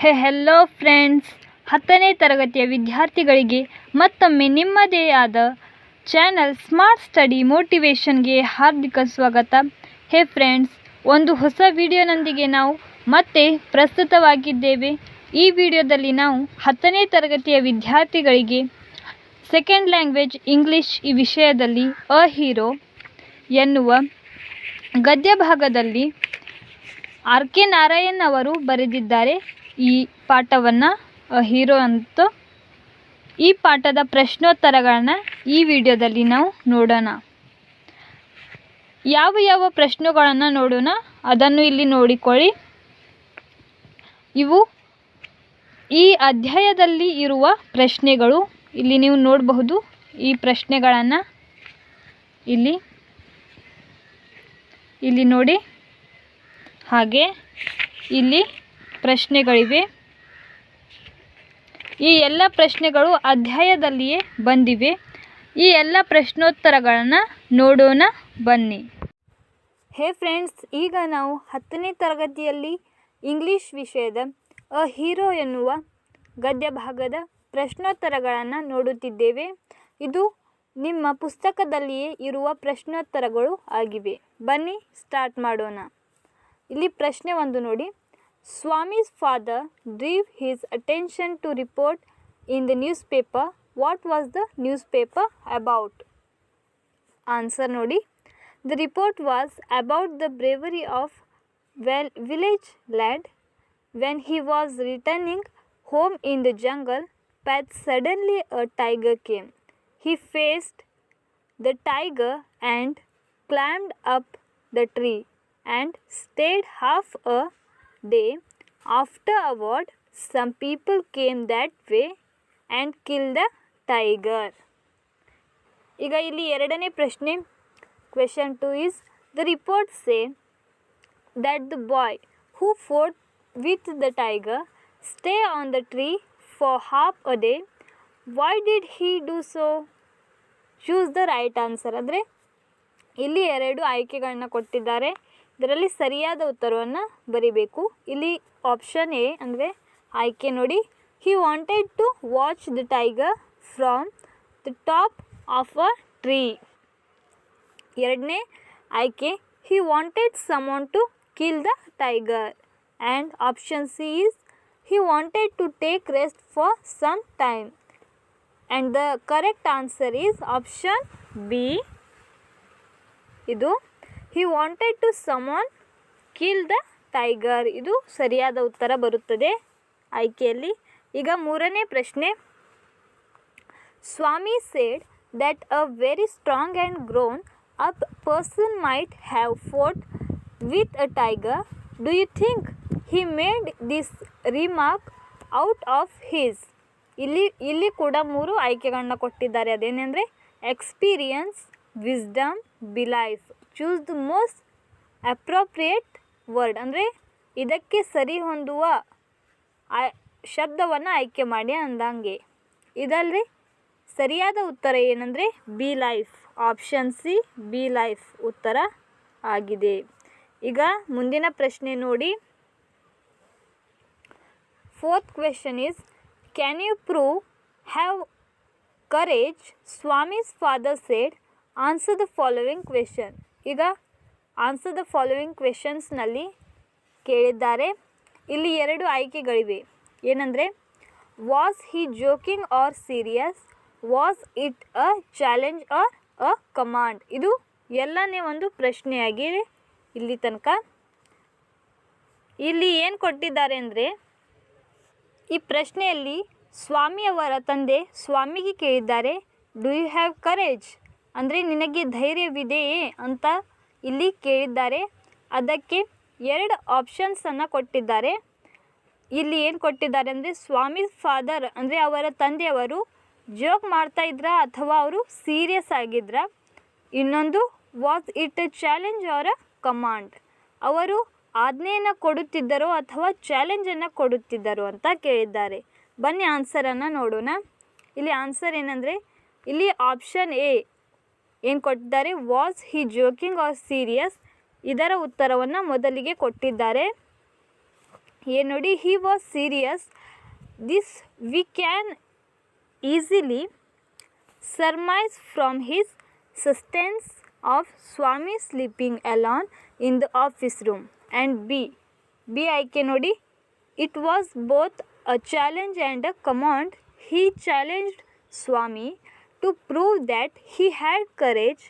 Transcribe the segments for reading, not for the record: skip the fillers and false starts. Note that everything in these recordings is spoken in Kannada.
ಹೆಲೋ ಫ್ರೆಂಡ್ಸ್, 10ನೇ ತರಗತಿಯ ವಿದ್ಯಾರ್ಥಿಗಳಿಗೆ ಮತ್ತೊಮ್ಮೆ ನಿಮ್ಮದೇ ಆದ ಚಾನಲ್ ಸ್ಮಾರ್ಟ್ ಸ್ಟಡಿ ಮೋಟಿವೇಶನ್ಗೆ ಹಾರ್ದಿಕ ಸ್ವಾಗತ. ಫ್ರೆಂಡ್ಸ್, ಒಂದು ಹೊಸ ವಿಡಿಯೋನೊಂದಿಗೆ ನಾವು ಮತ್ತೆ ಪ್ರಸ್ತುತವಾಗಿದ್ದೇವೆ. ಈ ವಿಡಿಯೋದಲ್ಲಿ ನಾವು 10ನೇ ತರಗತಿಯ ವಿದ್ಯಾರ್ಥಿಗಳಿಗೆ ಸೆಕೆಂಡ್ ಲ್ಯಾಂಗ್ವೇಜ್ ಇಂಗ್ಲಿಷ್ ಈ ವಿಷಯದಲ್ಲಿ ಅ ಹೀರೋ ಎನ್ನುವ ಗದ್ಯ ಭಾಗದಲ್ಲಿ ಆರ್.ಕೆ. ನಾರಾಯಣ್ ಅವರು ಬರೆದಿದ್ದಾರೆ ಈ ಪಾಠವನ್ನು ಹೀರೋ ಅಂತ. ಈ ಪಾಠದ ಪ್ರಶ್ನೋತ್ತರಗಳನ್ನು ಈ ವಿಡಿಯೋದಲ್ಲಿ ನಾವು ನೋಡೋಣ. ಯಾವ ಪ್ರಶ್ನೆಗಳನ್ನು ನೋಡೋಣ ಅದನ್ನು ಇಲ್ಲಿ ನೋಡಿಕೊಳ್ಳಿ. ಇವು ಈ ಅಧ್ಯಾಯದಲ್ಲಿ ಇರುವ ಪ್ರಶ್ನೆಗಳು. ಇಲ್ಲಿ ನೀವು ನೋಡಬಹುದು ಈ ಪ್ರಶ್ನೆಗಳನ್ನು. ಇಲ್ಲಿ ನೋಡಿ, ಹಾಗೆ ಇಲ್ಲಿ ಪ್ರಶ್ನೆಗಳಿವೆ. ಈ ಎಲ್ಲ ಪ್ರಶ್ನೆಗಳು ಅಧ್ಯಾಯದಲ್ಲಿಯೇ ಬಂದಿವೆ. ಈ ಎಲ್ಲ ಪ್ರಶ್ನೋತ್ತರಗಳನ್ನು ನೋಡೋಣ ಬನ್ನಿ. ಫ್ರೆಂಡ್ಸ್, ಈಗ ನಾವು 10ನೇ ತರಗತಿಯಲ್ಲಿ ಇಂಗ್ಲಿಷ್ ವಿಷಯದ ಅ ಹೀರೋ ಎನ್ನುವ ಗದ್ಯ ಭಾಗದ ಪ್ರಶ್ನೋತ್ತರಗಳನ್ನು ನೋಡುತ್ತಿದ್ದೇವೆ. ಇದು ನಿಮ್ಮ ಪುಸ್ತಕದಲ್ಲಿಯೇ ಇರುವ ಪ್ರಶ್ನೋತ್ತರಗಳು ಆಗಿವೆ. ಬನ್ನಿ ಸ್ಟಾರ್ಟ್ ಮಾಡೋಣ. ಇಲ್ಲಿ ಪ್ರಶ್ನೆ 1 ನೋಡಿ. Swami's father drew his attention to report in the newspaper. What was the newspaper about? Answer ನೋಡಿ. The report was about the bravery of village lad. When he was returning home in the jungle path, suddenly a tiger came. He faced the tiger and climbed up the tree and stayed half a day. Afterward, some people came that way and killed the tiger. ಈಗ ಇಲ್ಲಿ ಎರಡನೇ ಪ್ರಶ್ನೆ, question 2 is, the report say that the boy who fought with the tiger stay on the tree for half a day. Why did he do so? Choose the right answer. ಅಂದರೆ ಇಲ್ಲಿ 2 ಆಯ್ಕೆಗಳನ್ನ ಕೊಟ್ಟಿದ್ದಾರೆ. ಇದರಲ್ಲಿ ಸರಿಯಾದ ಉತ್ತರವನ್ನು ಬರಿಬೇಕು. ಇಲ್ಲಿ ಆಪ್ಷನ್ ಎ ಅಂದರೆ ಆಯ್ಕೆ ನೋಡಿ. He wanted to watch the tiger from the top of a tree. ಎರಡನೇ ಆಯ್ಕೆ he wanted summon to kill the tiger. And option C is he wanted to take rest for some time. And the correct answer is option B. ಇದು he wanted to summon kill the tiger. ಇದು ಸರಿಯಾದ ಉತ್ತರ ಬರುತ್ತದೆ ಆಯ್ಕೆಯಲ್ಲಿ. ಈಗ ಮೂರನೇ ಪ್ರಶ್ನೆ. Swami said that a very strong and grown up person might have fought with a tiger. Do you think he made this remark out of his? ಇಲ್ಲಿ ಕೂಡ 3 ಆಯ್ಕೆಗಳನ್ನ ಕೊಟ್ಟಿದ್ದಾರೆ. ಅದೇನೆಂದರೆ experience, wisdom, belief. Choose the most appropriate word. ಅಂದರೆ ಇದಕ್ಕೆ ಸರಿ ಹೊಂದುವ ಶಬ್ದವನ್ನು ಆಯ್ಕೆ ಮಾಡಿ ಅಂದಂಗೆ. ಇದಲ್ರಿ ಸರಿಯಾದ ಉತ್ತರ ಏನಂದರೆ be life. Option C be life ಉತ್ತರ ಆಗಿದೆ. ಈಗ ಮುಂದಿನ ಪ್ರಶ್ನೆ ನೋಡಿ. 4th question is, can you prove have courage? Swami's father said. Answer the following question. ಈಗ ಆನ್ಸರ್ ದ ಫಾಲೋವಿಂಗ್ ಕ್ವೆಶನ್ಸ್ನಲ್ಲಿ ಕೇಳಿದ್ದಾರೆ. ಇಲ್ಲಿ 2 ಆಯ್ಕೆಗಳಿವೆ. ಏನಂದರೆ was he joking or serious, was it a challenge or a command. ಇದು ಎಲ್ಲನೇ ಒಂದು ಪ್ರಶ್ನೆಯಾಗಿದೆ ಇಲ್ಲಿ ತನಕ. ಇಲ್ಲಿ ಏನು ಕೊಟ್ಟಿದ್ದಾರೆ ಅಂದರೆ ಈ ಪ್ರಶ್ನೆಯಲ್ಲಿ ಸ್ವಾಮಿಯವರ ತಂದೆ ಸ್ವಾಮಿಗೆ ಕೇಳಿದ್ದಾರೆ, ಡು ಯು ಹ್ಯಾವ್ ಕರೇಜ್ ಅಂದರೆ ನಿನಗೆ ಧೈರ್ಯವಿದೆಯೇ ಅಂತ ಇಲ್ಲಿ ಕೇಳಿದ್ದಾರೆ. ಅದಕ್ಕೆ 2 ಆಪ್ಷನ್ಸನ್ನು ಕೊಟ್ಟಿದ್ದಾರೆ. ಇಲ್ಲಿ ಏನು ಕೊಟ್ಟಿದ್ದಾರೆ ಅಂದರೆ ಸ್ವಾಮಿ ಫಾದರ್ ಅಂದರೆ ಅವರ ತಂದೆಯವರು ಜೋಕ್ ಮಾಡ್ತಾ ಇದ್ರ ಅಥವಾ ಅವರು ಸೀರಿಯಸ್ ಆಗಿದ್ರ. ಇನ್ನೊಂದು was it a challenge or a command, ಅವರು ಆಜ್ಞೆಯನ್ನು ಕೊಡುತ್ತಿದ್ದರೋ ಅಥವಾ ಚಾಲೆಂಜನ್ನು ಕೊಡುತ್ತಿದ್ದರೋ ಅಂತ ಕೇಳಿದ್ದಾರೆ. ಬನ್ನಿ ಆನ್ಸರನ್ನು ನೋಡೋಣ. ಇಲ್ಲಿ ಆನ್ಸರ್ ಏನಂದರೆ ಇಲ್ಲಿ ಆಪ್ಷನ್ ಎ ಏನು ಕೊಟ್ಟಿದ್ದಾರೆ, was he joking or serious. ಇದರ ಉತ್ತರವನ್ನು ಮೊದಲಿಗೆ ಕೊಟ್ಟಿದ್ದಾರೆ. ಏನು ನೋಡಿ, he was serious. This we can easily surmise from his sentence of Swami sleeping alone in the office room. And B ಆಯ್ಕೆ ನೋಡಿ, it was both a challenge and a command. He challenged Swami to prove that he had courage,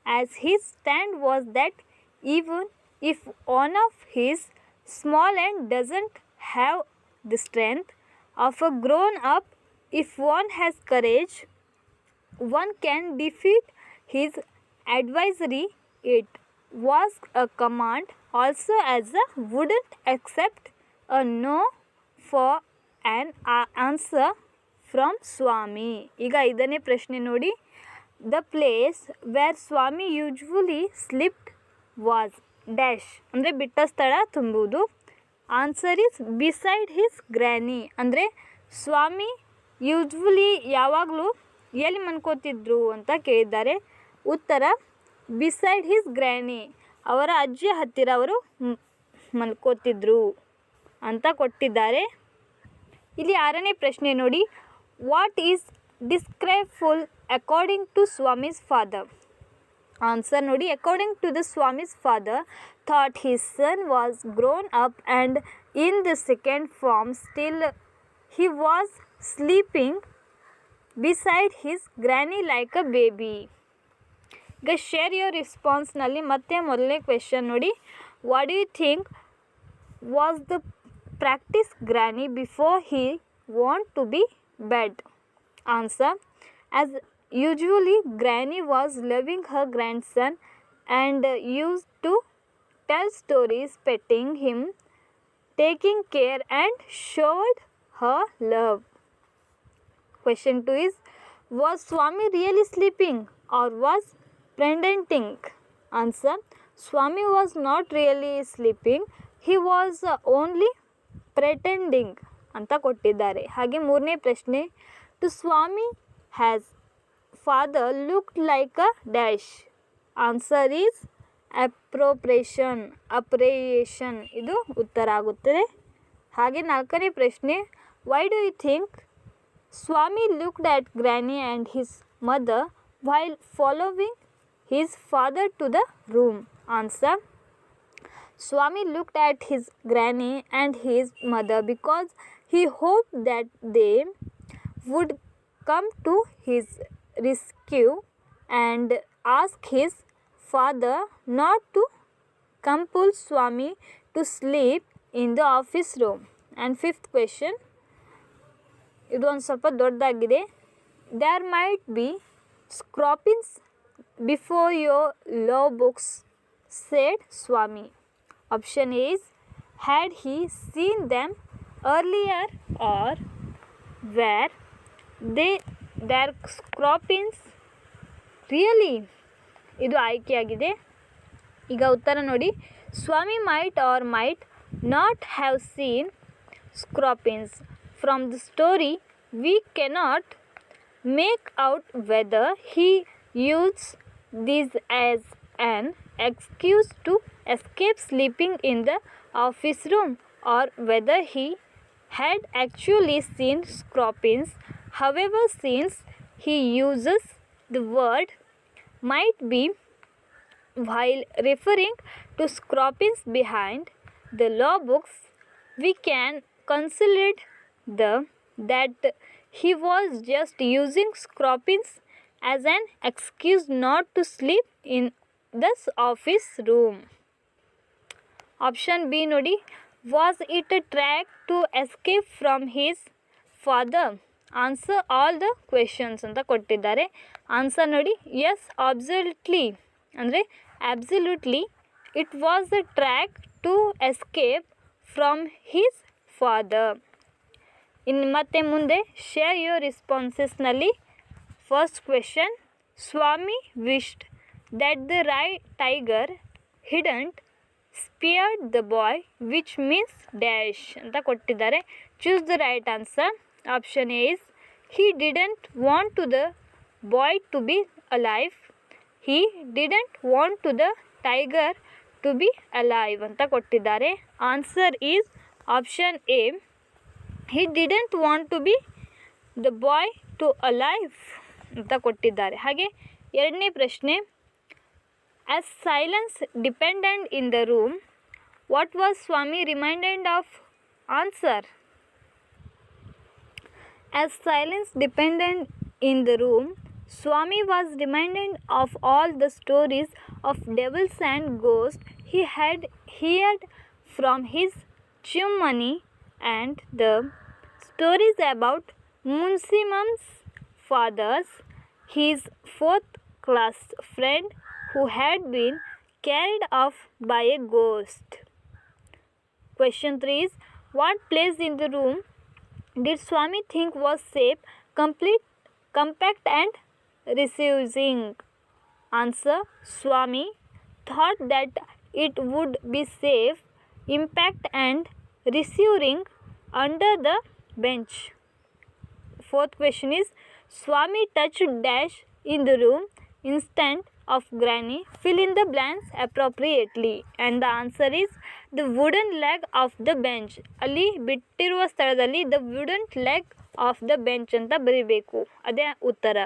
as his stand was that even if one of his small and doesn't have the strength of a grown up, if one has courage, one can defeat his adversary. It was a command also, as a wouldn't accept a no for an answer from Swami. ಈಗ ಐದನೇ ಪ್ರಶ್ನೆ ನೋಡಿ, the place where Swami usually slipped was dash ಅಂದರೆ ಬಿಟ್ಟ ಸ್ಥಳ ತುಂಬುವುದು. Answer is beside his granny. ಅಂದರೆ ಸ್ವಾಮಿ ಯೂಜ್ವಲಿ ಯಾವಾಗಲೂ ಎಲ್ಲಿ ಮನ್ಕೋತಿದ್ರು ಅಂತ ಕೇಳಿದ್ದಾರೆ. ಉತ್ತರ ಬಿಸೈಡ್ ಹಿಸ್ ಗ್ರ್ಯಾನಿ, ಅವರ ಅಜ್ಜಿಯ ಹತ್ತಿರ ಅವರು ಮಲ್ಕೋತಿದ್ರು ಅಂತ ಕೊಟ್ಟಿದ್ದಾರೆ. ಇಲ್ಲಿ ಆರನೇ ಪ್ರಶ್ನೆ ನೋಡಿ, what is described according to Swami's father. Answer ನೋಡಿ, according to the Swami's father thought his son was grown up and in the second form still he was sleeping beside his granny like a baby. ಈಗ ಶೇರ್ ಯುವರ್ ರೆಸ್ಪಾನ್ಸ್ನಲ್ಲಿ ಮತ್ತೆ ಮೊದಲನೇ ಕ್ವೆಶನ್ ನೋಡಿ, what do you think was the practice granny before he want to be bed. Answer, as usually granny was loving her grandson and use to tell stories, petting him, taking care and showed her love. Question 2 is, was Swami really sleeping or was pretending? Answer, Swami was not really sleeping, he was only pretending ಅಂತ ಕೊಟ್ಟಿದ್ದಾರೆ. ಹಾಗೆ ಮೂರನೇ ಪ್ರಶ್ನೆ, to Swami has father looked like a dash. Answer is appropriation. ಇದು ಉತ್ತರ ಆಗುತ್ತದೆ. ಹಾಗೆ ನಾಲ್ಕನೇ ಪ್ರಶ್ನೆ, why do you think Swami looked at Granny and his mother while following his father to the room? Answer, Swami looked at his granny and his mother because he hoped that they would come to his rescue and ask his father not to compel Swami to sleep in the office room. And fifth question, ಇದು ಒಂದು ಸ್ವಲ್ಪ ದೊಡ್ಡದಾಗಿದೆ. There might be scorpions before your law books said Swami. Option A is, had he seen them earlier or were there scorpions really. ಇದು ಆಯ್ಕೆಯಾಗಿದೆ. ಈಗ ಉತ್ತರ ನೋಡಿ, Swami might or might not have seen scroppins. From the story, we cannot make out whether he used this as an excuse to escape sleeping in the office room or whether he had actually seen scroppins. However, since he uses the word might be while referring to scroppins behind the law books, we can consider that he was just using scroppins as an excuse not to sleep in this office room. Option B ನೋಡಿ, was it a track to escape from his father? Answer all the questions ಅಂತ ಕೊಟ್ಟಿದ್ದಾರೆ. ಆನ್ಸರ್ ನೋಡಿ, ಎಸ್ ಅಬ್ಸಲ್ಯೂಟ್ಲಿ ಅಂದರೆ absolutely it was a trick to escape from his father. ಇನ್ನು ಮತ್ತೆ ಮುಂದೆ ಶೇರ್ ಯುವರ್ ರೆಸ್ಪಾನ್ಸಸ್ನಲ್ಲಿ first question, Swami wished that the tiger hadn't spared the boy which means dash ಅಂತ ಕೊಟ್ಟಿದ್ದಾರೆ. Choose the right answer. Option A is, he didn't want to the boy to be alive. He didn't want to the tiger to be alive ಅಂತ ಕೊಟ್ಟಿದ್ದಾರೆ. Answer is option A, he didn't want to be the boy to alive ಅಂತ ಕೊಟ್ಟಿದ್ದಾರೆ. ಹಾಗೆ ಎರಡನೇ ಪ್ರಶ್ನೆ, as silence depended in the room, what was Swami reminded of? Answer, as silence depended in the room, Swami was reminded of all the stories of devils and ghosts he had heard from his Chimani, and the stories about Munsimam's father's, his fourth class friend who had been carried off by a ghost. Question 3 is, what place in the room did Swami think was safe, complete, compact and receiving? Answer, Swami thought that it would be safe, impact and receiving under the bench. Fourth question is, Swami touched dash in the room instant of granny. Fill in the blanks appropriately. And the answer is the wooden leg of the bench. ಅಲ್ಲಿ ಬಿಟ್ಟಿರುವ ಸ್ಥಳದಲ್ಲಿ the wooden leg of the bench ಅಂತ ಬರೀಬೇಕು. ಅದೇ ಉತ್ತರ.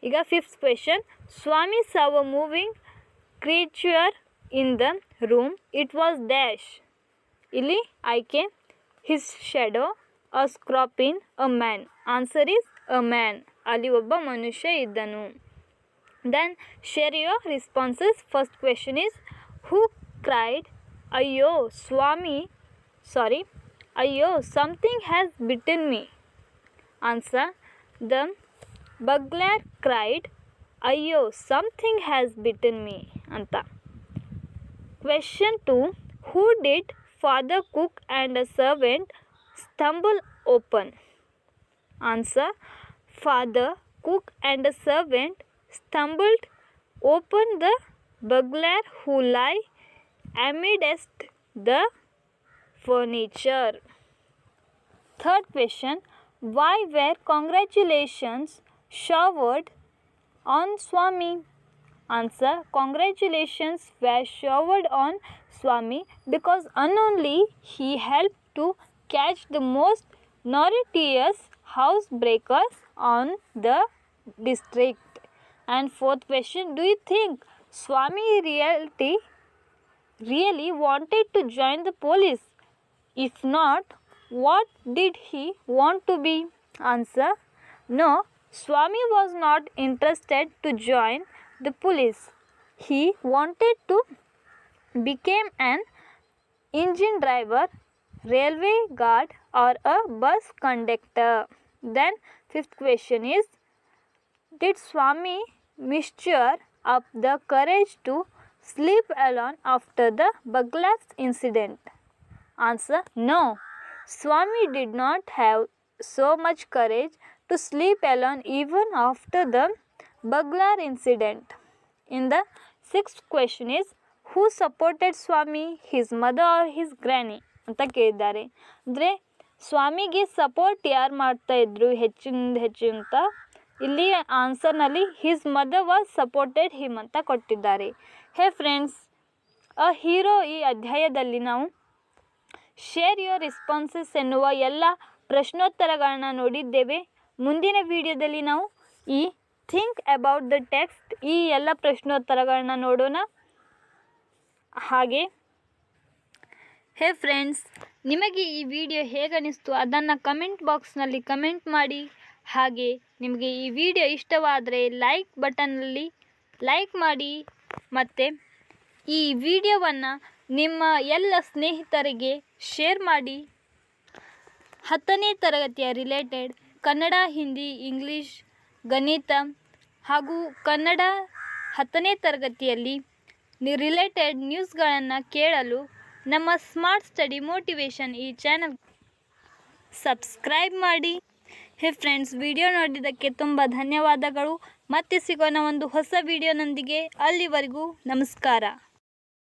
ಈಗ fifth question, Swami saw a moving creature in the room. It was dash. ಇಲ್ಲಿ ಆಯ್ಕೆ his shadow, a scorpion, a man. Answer is a man. ಅಲ್ಲಿ ಒಬ್ಬ ಮನುಷ್ಯ ಇದ್ದನು. Then share your responses. First question is, who cried, Ayyo, Swami, Ayyo, something has bitten me? Answer, the burglar cried, Ayyo, something has bitten me. Anta. Question 2, who did father, cook and a servant stumble open? Answer, father, cook and a servant stumbled open the burglar who lay amidst the furniture. Third question, why were congratulations showered on Swami? Answer, congratulations were showered on Swami because unknowingly he helped to catch the most notorious housebreakers on the district. And fourth question, do you think Swami really wanted to join the police? If not, what did he want to be? Answer, no, Swami was not interested to join the police. He wanted to become an engine driver, railway guard or a bus conductor. Then fifth question is, did Swami muster up the courage to sleep alone after the burglar's incident? Answer, no, Swami did not have so much courage to sleep alone even after the burglar incident. In the sixth question is, who supported Swami, his mother or his granny ಅಂತ ಕೇಳಿದ್ದಾರೆ. ಅಂದರೆ ಸ್ವಾಮಿಗೆ ಸಪೋರ್ಟ್ ಯಾರು ಮಾಡ್ತಾ ಇದ್ರು ಹೆಚ್ಚು ಅಂತ ಇಲ್ಲಿ ಆನ್ಸರ್ನಲ್ಲಿ his mother was supported him ಅಂತ ಕೊಟ್ಟಿದ್ದಾರೆ. ಹೇ ಫ್ರೆಂಡ್ಸ್, ಅ ಹೀರೋ ಈ ಅಧ್ಯಾಯದಲ್ಲಿ ನಾವು ಶೇರ್ ಯುವರ್ ರೆಸ್ಪಾನ್ಸಸ್ ಎನ್ನುವ ಎಲ್ಲ ಪ್ರಶ್ನೋತ್ತರಗಳನ್ನ ನೋಡಿದ್ದೇವೆ. ಮುಂದಿನ ವಿಡಿಯೋದಲ್ಲಿ ನಾವು ಈ ಥಿಂಕ್ ಅಬೌಟ್ ದ ಟೆಕ್ಸ್ಟ್ ಈ ಎಲ್ಲ ಪ್ರಶ್ನೋತ್ತರಗಳನ್ನ ನೋಡೋಣ. ಹಾಗೆ ಹೇ ಫ್ರೆಂಡ್ಸ್, ನಿಮಗೆ ಈ ವಿಡಿಯೋ ಹೇಗನಿಸ್ತು ಅದನ್ನು ಕಮೆಂಟ್ ಬಾಕ್ಸ್ನಲ್ಲಿ ಕಮೆಂಟ್ ಮಾಡಿ. ಹಾಗೆ ನಿಮಗೆ ಈ ವಿಡಿಯೋ ಇಷ್ಟವಾದರೆ ಲೈಕ್ ಬಟನ್ನಲ್ಲಿ ಲೈಕ್ ಮಾಡಿ ಮತ್ತು ಈ ವಿಡಿಯೋವನ್ನು ನಿಮ್ಮ ಎಲ್ಲ ಸ್ನೇಹಿತರಿಗೆ ಶೇರ್ ಮಾಡಿ. 10ನೇ ತರಗತಿಯ ರಿಲೇಟೆಡ್ ಕನ್ನಡ, ಹಿಂದಿ, ಇಂಗ್ಲೀಷ್, ಗಣಿತ ಹಾಗೂ ಕನ್ನಡ 10ನೇ ತರಗತಿಯಲ್ಲಿ ರಿಲೇಟೆಡ್ ನ್ಯೂಸ್ಗಳನ್ನು ಕೇಳಲು ನಮ್ಮ ಸ್ಮಾರ್ಟ್ ಸ್ಟಡಿ ಮೋಟಿವೇಶನ್ ಈ ಚಾನಲ್ ಸಬ್ಸ್ಕ್ರೈಬ್ ಮಾಡಿ. ಹೇ ಫ್ರೆಂಡ್ಸ್, ವಿಡಿಯೋ ನೋಡಿದ್ದಕ್ಕೆ ತುಂಬ ಧನ್ಯವಾದಗಳು. ಮತ್ತೆ ಸಿಗೋಣ ಒಂದು ಹೊಸ ವಿಡಿಯೋನೊಂದಿಗೆ. ಅಲ್ಲಿವರೆಗೂ ನಮಸ್ಕಾರ.